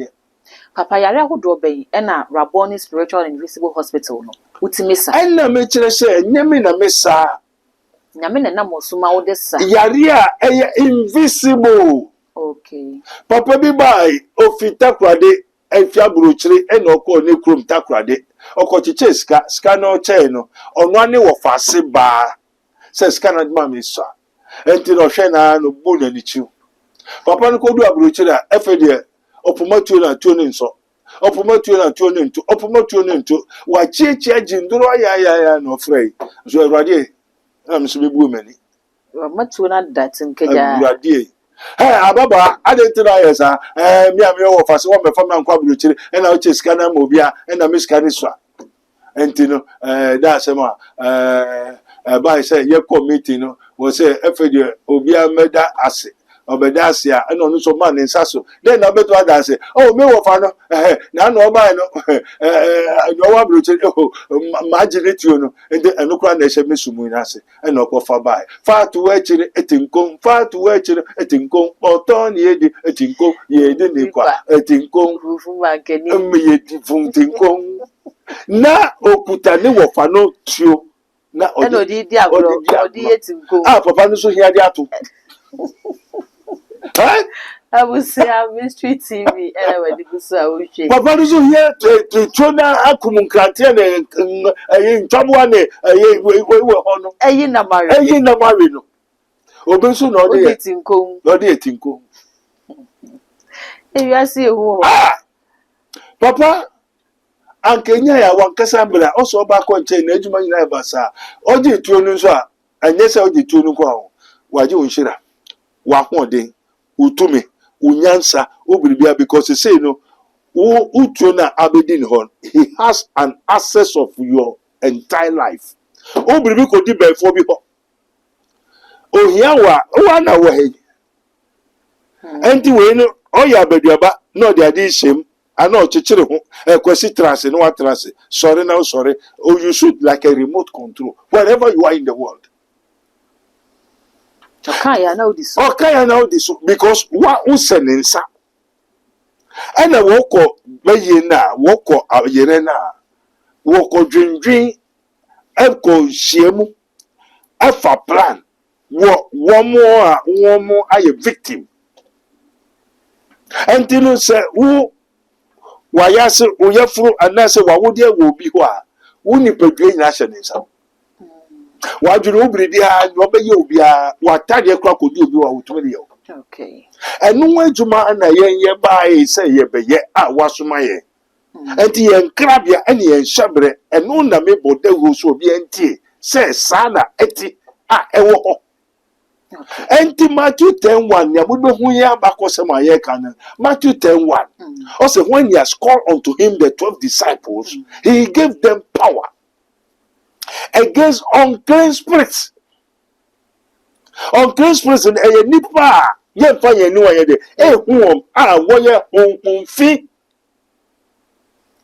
Papa Yaria who do be na Rabboni Spiritual and Invisible Hospital no. Utimisa. And na me chere say nyame na mesa. Nyame na mo suma wo desa. Yaria invisible. Okay. Papa bi bai ofita kwade efia burochire ena okọ ne krom takrade. Okochiche ska no che no ono ane wo fase ba se ska na dma me so enti no hwe na no bu na ni chiu papa no kodu abrochire a efede opomatuo na tuo ne nso opomatuo na tuo ne ntu opomatuo ne ntu wa chiechi aginduro ya no frei so awrade na me so bebu mani matuo na datin keja awrade ababa adentina yesa mi wo fase wo me fam na nkwa abrochire na o che ska na mobia na me ska ni so Entino, that's by say, your committee, no, was say, F.A. Obia Meda Asset. Obedasia, and on so man in Sasso. Then I bet what I say, oh, me of Fano, now no man, no one imagine it, you know, and the Anukran nation Missumunase, and no far by. Far to watch it, a tinko, far to watch it, a tinko, or Tony, a tinko, ye didn't a tinko, me tinko. Na okutani wo fano tio na odi go. Ah, papa no so here dia to. I will say a mystery TV and I will so I will share. Papa no so here to chona akumunkrante na ntwabo ane we hono. Eyi na mari no. Obi so no de etinko. No de etinko. Ewi ase ehu. Papa ankenya ya wankasa mbra oso ba ko nche na adwuma nyina basa. Oje tuo no so a anyese oje tuo no ko a waje onhira. Wa hoden utumi unyansa obiribia because say no utuo na abedin hon he has an access of your entire life obiribi ko di before bi ho ohia wa na wo he enti we no oya abeduaba no de ade shem ana ochechire ho kwesi trance no wa trance sorry now sorry or you should like a remote control wherever you are in the world. Okay, I know this. Okay, I know this because what usenensa. And I walk na walk yerena walk dream eko shiemu efa plan one more I a victim. And you say who wayase uyefuru anase wawode wo bi ho a woni padwe nyina hye nensa. Waduru obridi a obeye obi a watade kra kodi obi wa utumiri yo. Okay. Enu adwuma na ye bae se ye beye a wasoma ye. Enti ye nkrabia ene ye hyebre enu na me bode ho so obi entie se sana eti a ewo ho. Enti Matthew 10:1 ya budo hu ye abakosem aye kan Matthew 10:1. Also when he has called unto him the 12 disciples, he gave them power against unclean spirits. Unclean spirits in a nipa ye fa ye ni wa ye de ehum a wo ye honfi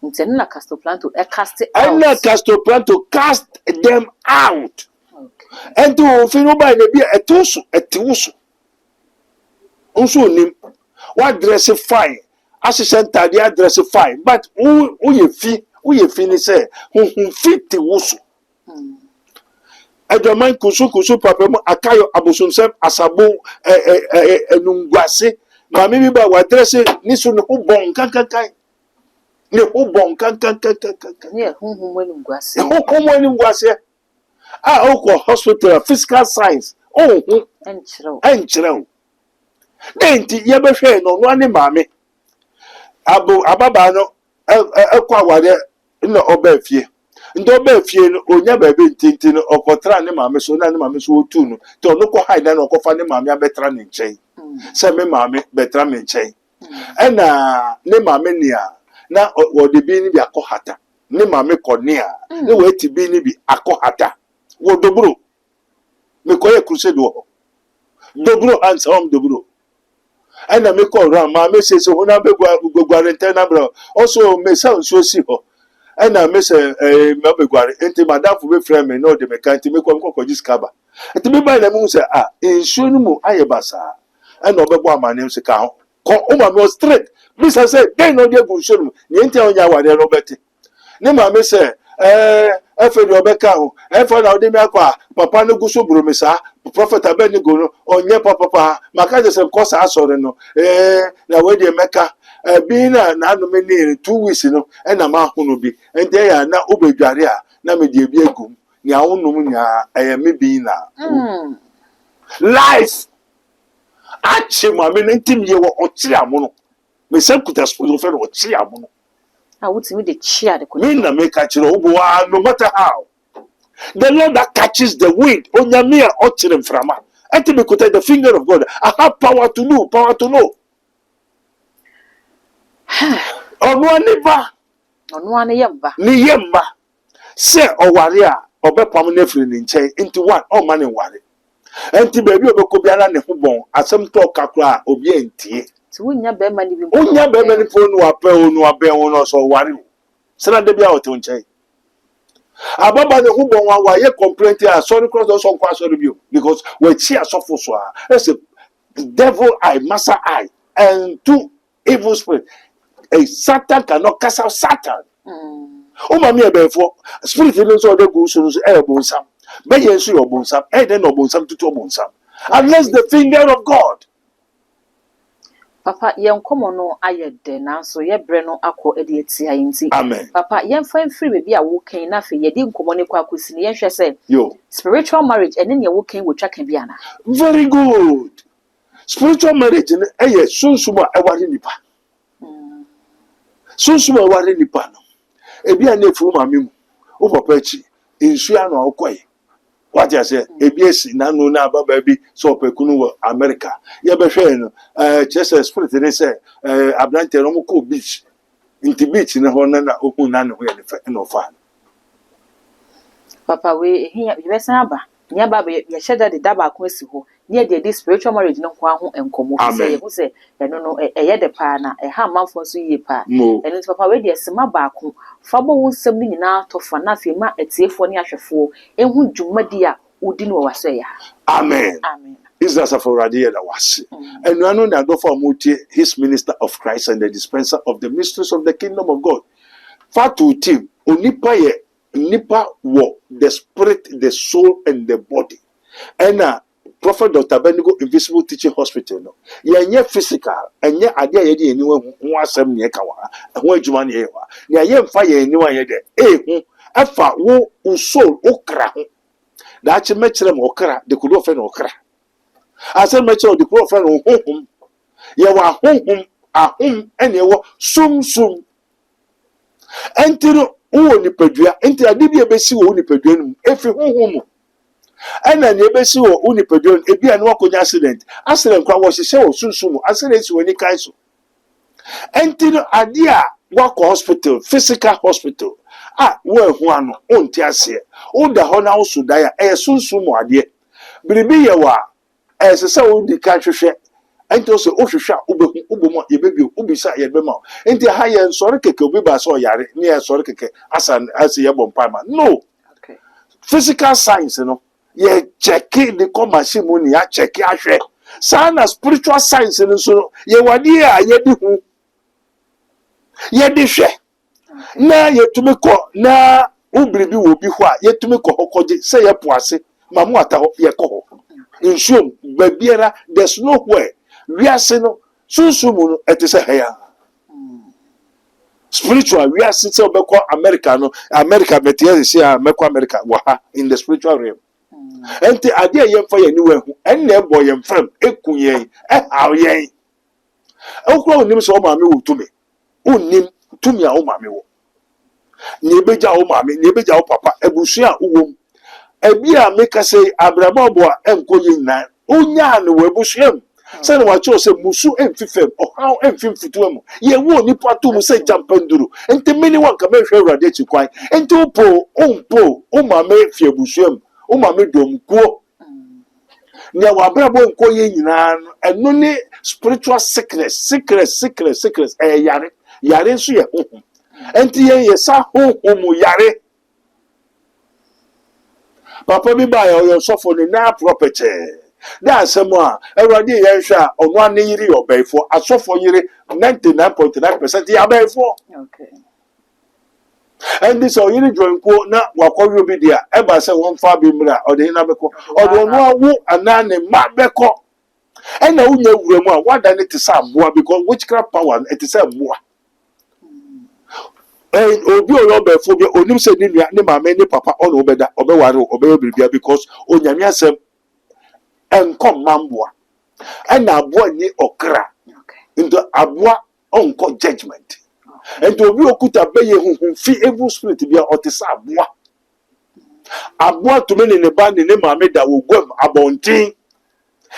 Ntenna castoplanto cast it out. And castoplanto cast them out. Okay. And to finu ba na bi etiwusu unso nim what dress fine assistant tade address fine but who ye fi ni say honfi tiwusu. Edoman kusu papa mu akayo abosonsem asabo enungwase ma mi ba wa dress ni so no bon kankankan ne ho bon kankan ne honhom enungwase okọ hospital physical science enchrew denti ye be hwe no ane maame ababa no ekwa wade na oba fie ndo ba fie no onya ba be ntinti no okotra ne maame so na ne maame so otu no to no ko haida na okofa ne maame abetra ne nchen se me maame betra me nchen ena ne maame nia na wode bi ni bi akohata ne maame konia ne weti bi ni bi akohata wo dobro me koye crusade wo dobro hands home dobro ena me ko ran maame se hona be gware na bro also me sa so si ho ena me se me be gware enti madam fu be frame me no de me kan ti me ko jiskaba enti me ba na mu se ensuo no mu ayebasa ena obebo amane se ka ho ko o ma no straight bisa se den no de gu ensuo no ni enti onya ware no beti ne maame se efe de obeka ho efe na ode me akwa papa no guso bromisa prophet abenigo no onye papa maka je se kosa asore no na we de meka bi na anu me ni 2 weeks no na ma hunu bi ende ya na obedware a na me de bi egum ni awonum nya me bi na life achi ma me ntim ye wo ochiri amono me se kuta sponsor fe wo ochiri amono what's me the cheer the no matter how the Lord that catches the wind onyamia ochire mframa enti me kuta the finger of God. I have power to know onu ane yemba ni yemba se oware a obepam na firi ni nkyɛn into one ɔma ne ware enti baabi obekɔ biara ne ho bɔn asɛm tɔ kakra a obi antie ti wonya be ma ni bi onya bɛbɛ ne fo no apɛ o no abɛn o no so ware sɛna de bia ɔte nkyɛn ababa ne ho bɔn wa yɛ complaint a sorry cross so nkɔ asɔre bio because we chi asɔfo so a ɛsɛ devil eye master eye and two evil spirit a Satan cannot cast out Satan. O mami ebefo spirit no so de go so e bonsam be yen so your bonsam e den no bonsam tutu bonsam unless the finger of God. Papa yen komo no ayede na so ye bre no akọ e de ati ayinti. Amen. Papa yen fa free be a wo kan na fe ye di nkomo ne kwa akosi ne yen hwe se Yo. Spiritual marriage ene ne wo kan wo twa kan bi ana. Very good. Spiritual marriage ne eye sunsuma e ware nipa. Sunsuma e ware nipa no. Ebi a na-efu mami mu wo papa chi insu ano okoye what you say ebi esi na no na baba bi so opekunu wo America ye be hwe no Jesus spirit ne say abrante no mo ko beach inti beach ne ho na okun na ne ho ye ne fa no fa Papa we ehia ye besan aba nya baba ye hyeda de daba ko asi ho ne de spiritual marriage no ho aho enkomo say ye ho say eno no eye de pa na ha manfo so yie pa eno papa we de sema ba ko fa bo wo nsem ni nyina to fa na fe ma etiefo ne ahwefo ehu dwumadi a udi no waso ya. Amen. Amen. Is that for radio that was and no no na go for mutie his minister of Christ and the dispenser of the mysteries of the kingdom of God. Fatu team onipa ye nipa wo the spirit, the soul and the body. And Prophet Dr. Benigo Invisible Teaching Hospital no. Ye physical and ye ade ye de eniwa ho asem ne ka wa. Ho adwuma ne ye wa. Ne ye mfa ye eniwa ye de hu afa wo soul okra ho. Da chi mekere mo okra de kudo fe no okra. Asem mekere de kudo fe no honhom. Ye wa honhom ahom ene wo sum entiro wo nipadua enti ade bi ebesi wo nipadua no efi honhom ena ne ebesi wo nipadua no ebi anu akonya accident kwa wo hyehyɛ wo sunsun accident si wani kan so entiro ade a wakɔ hospital physical hospital wo ehu ano onti ase wo da hɔ na wo so da ya sunsun mo ade biribi yɛ wa sɛ wo di ka hwehwɛ enti so ohwehwɛ obehu obomo yebebio obisa yebema enti ha ye nsore keke obi ba so yare ne ye nsore keke asan as ye bompa no Okay. Physical science no ye check the machine mu ni ya check ahwe sana spiritual science no so ye wade a ye di hu ye di hwe na ye tumi ko na ubiribi wo bi ho a ye tumi ko hokoje se ye poase mamu ata ho ye ko ho insuom babiara there's nowhere we are saying sunsumu ete se heya spiritual we are saying obeko America no America metie se America wa in the spiritual realm enti ade ye mfa ye ni wahu en na ebo ye mfam ekunyen haw yen okro onim se o ma me wo tumi onim tumi a o ma me wo ni ebeja o ma me ni ebeja o papa ebusu a uwom ebi a meka say abrababo a enko yin na onya no webusu say no wacho say musu emfifem ohaw emfimfutu amu ye wo nipa to mu say jampanduru enti mini wan ka mehwe urade chikwan enti opo o ma me fiebusuam o ma me domkuo ne wa brabo enko ye nyina eno ne spiritual sickness yare nso ye honhom enti ye sa honhom yare papa bi ba yo sofo ni na property da asemo a Ewurade ye hwe a ono ane yiri obeyfo asofo yiri 99.9% ya obeyfo. Okay. And this yiri joinko na wakɔwe bi dia e ba se won fa bi mra ode na beko ode ono awu anane ma beko e na unya wuramu a wada ne te sa aboa because witchcraft power it is aboa obi oyo obeyfo bi onim se ni nua ne maame ne papa ono obeda obeware obeyo bibia because onyame asem enkom mamboa and aboa ni okra into aboa onko judgment and to obi okuta beye hunhun fi evil spirit bia otisa aboa to me ne ba ne maame da wogwam abontin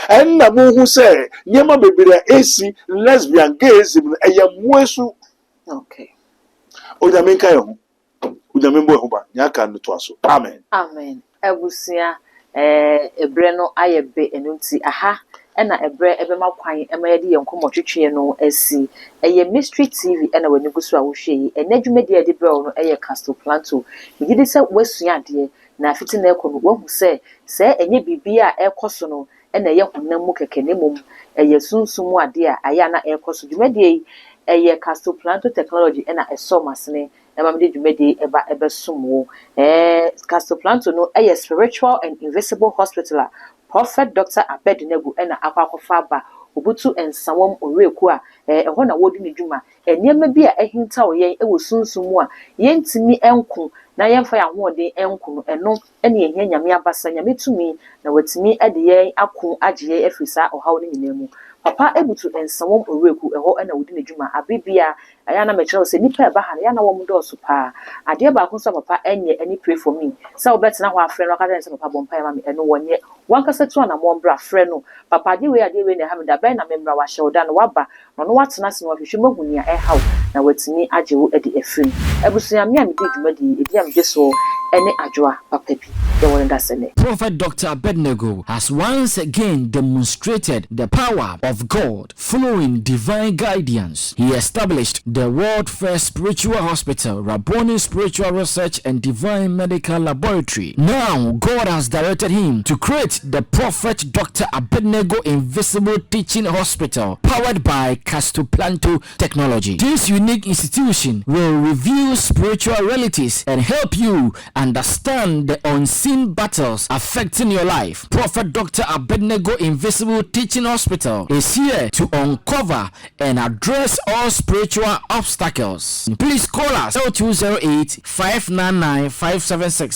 en na mo hu se nyema bebere esi lesbian gayism eye muesu okay o da menka ye ho unyame mbo hoba nyaka no to aso amen Amen. Ebusia ebre no ayebe enunti aha ena ebre ebema kwan ema yede yenkomo twetwe no asi eye mystery tv ena wani gusu a wo hwe yi enadwumadi yede bre no eye Castle Planto migide se wasua ade na afiti na ekono wo hu se enye bibia ekoso no ena ye honam mu keke nemom eye sunsum ade a aya na ekoso dwumadi yi eye Castle Planto technology ena eso masene Emamide dwumadi eba ebesomo Castle Planto no eye spiritual and invisible hospital Prophet Dr. Abednego ena akwakofa ba obutu ensawom oreku a eho na wodi ne dwuma enema bi a ehinta oyen ewo sunsumu a yentimi enko na yemfa ya hoɔden enko no eno ene ehia nyame abasa nyame tumi na watimi ade yen ako agye afisa ohaw ne nyinamu papa ebutu ensawom oreku eho ena wodi ne dwuma abibia aya na mekere se nipa eba ha ya na wom do so pa ade ba ko so papa enye any pray for me se obetina ho afre no ka se papa bompa ya ma me eno wonye wankasa tu na mo mbra afre no papa de we na ha me da ben na me mbra wa hyewoda no waba no watena se no hwehwe mahunia ehaw na watimi agye wo ade afrim ebusuya me amedi dwumadi edi amje so ene adwoa papa bi de won da sene. Prophet Dr. Abednego has once again demonstrated the power of God following divine guidance. He established the world first spiritual hospital, Rabboni Spiritual Research and Divine Medical Laboratory. Now, God has directed him to create the Prophet Dr. Abednego Invisible Teaching Hospital, powered by Castle Planto Technology. This unique institution will reveal spiritual realities and help you understand the unseen battles affecting your life. Prophet Dr. Abednego Invisible Teaching Hospital is here to uncover and address all spiritual obstacles. Please call us 0208 599 576.